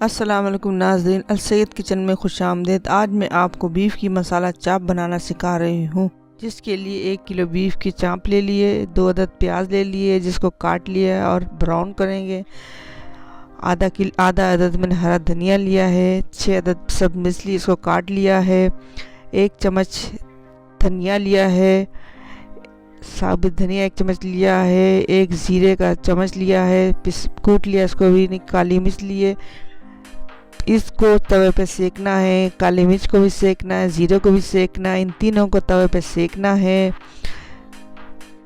अस्सलाम वालेकुम नाज़रीन, अलसैयद किचन में खुश आमदीद। आज मैं आपको बीफ की मसाला चाप बनाना सिखा रही हूँ, जिसके लिए 1 किलो बीफ की चाप ले लिए, 2 अदद प्याज ले लिए जिसको काट लिया और ब्राउन करेंगे। आधा अदद मैंने हरा धनिया लिया है, 6 अदद सब मिर्च ली, इसको काट लिया है। 1 चम्मच धनिया लिया है, साबुत धनिया 1 चम्मच लिया है। 1 ज़ीरे का चम्मच लिया है, कूट लिया इसको भी। काली मिर्च लिए, इसको तवे पे सेकना है। काली मिर्च को भी सेकना है, ज़ीरे को भी सेकना है, इन तीनों को तवे पे सेकना है।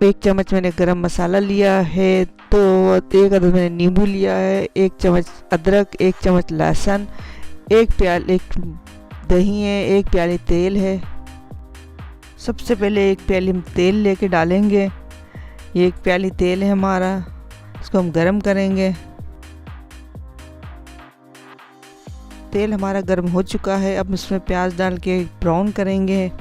1 चम्मच मैंने गरम मसाला लिया है, तो 1 अदद मैंने नींबू लिया है, 1 चम्मच अदरक, 1 चम्मच लहसुन, 1 दही है, 1 प्याली तेल है। सबसे पहले 1 प्याली हम तेल लेके डालेंगे। ये 1 प्याली तेल है हमारा, इसको हम गरम करेंगे। तेल हमारा गर्म हो चुका है, अब इसमें प्याज डाल के ब्राउन करेंगे।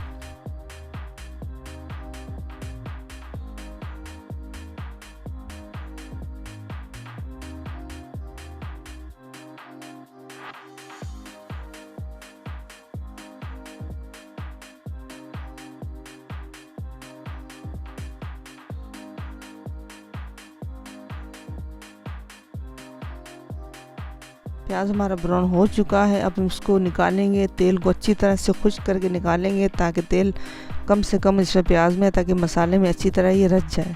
प्याज हमारा ब्राउन हो चुका है, अब हम इसको निकालेंगे। तेल को अच्छी तरह से खुश्क करके निकालेंगे, ताकि तेल कम से कम इसमें प्याज में, ताकि मसाले में अच्छी तरह ये रच जाए।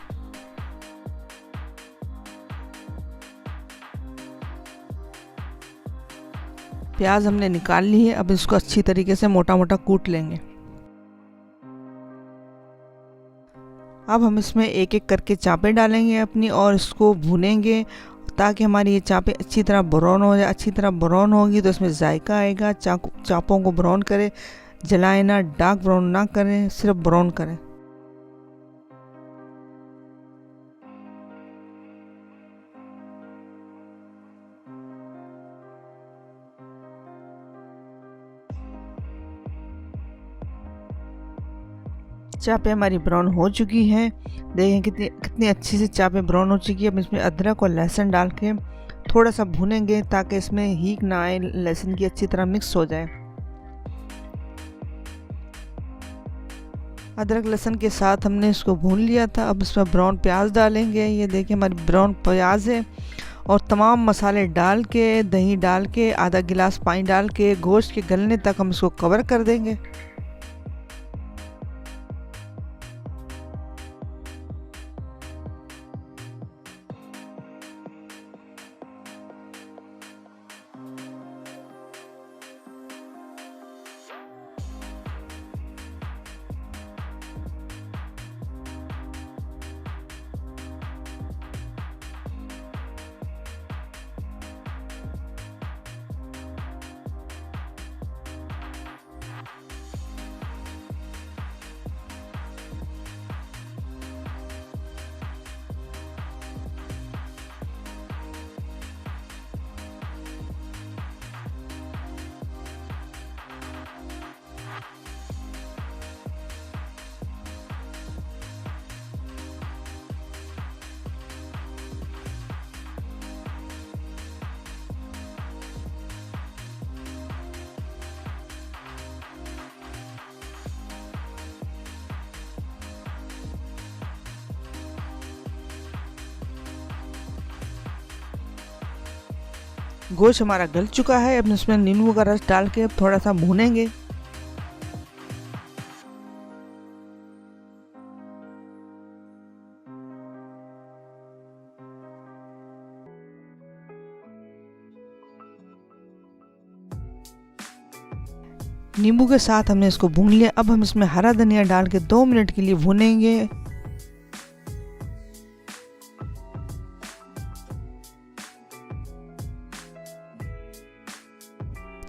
प्याज हमने निकाल ली है, अब इसको अच्छी तरीके से मोटा मोटा कूट लेंगे। अब हम इसमें एक एक करके चापें डालेंगे अपनी, और इसको भूनेंगे ताकि हमारी ये चापें अच्छी तरह ब्राउन हो जाए। अच्छी तरह ब्राउन होगी तो इसमें जायका आएगा। चापों को ब्राउन करें, जलाएं ना, डार्क ब्राउन ना करें, सिर्फ ब्राउन करें। चापें हमारी ब्राउन हो चुकी हैं, देखें कितनी अच्छी से चापें ब्राउन हो चुकी है। अब इसमें अदरक और लहसुन डाल के थोड़ा सा भूनेंगे, ताकि इसमें हींग ना आए, लहसुन की अच्छी तरह मिक्स हो जाए। अदरक लहसुन के साथ हमने इसको भून लिया था। अब इसमें ब्राउन प्याज डालेंगे। ये देखिए हमारी ब्राउन प्याज है, और तमाम मसाले डाल के, दही डाल के, आधा गिलास पानी डाल के, गोश्त के गलने तक हम इसको कवर कर देंगे। गोश्त हमारा गल चुका है, अब इसमें नींबू का रस डाल के थोड़ा सा भूनेंगे। नींबू के साथ हमने इसको भून लिया। अब हम इसमें हरा धनिया डाल के 2 मिनट के लिए भूनेंगे।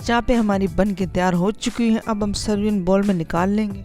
चापें हमारी बन के तैयार हो चुकी हैं, अब हम सर्विंग बाउल में निकाल लेंगे।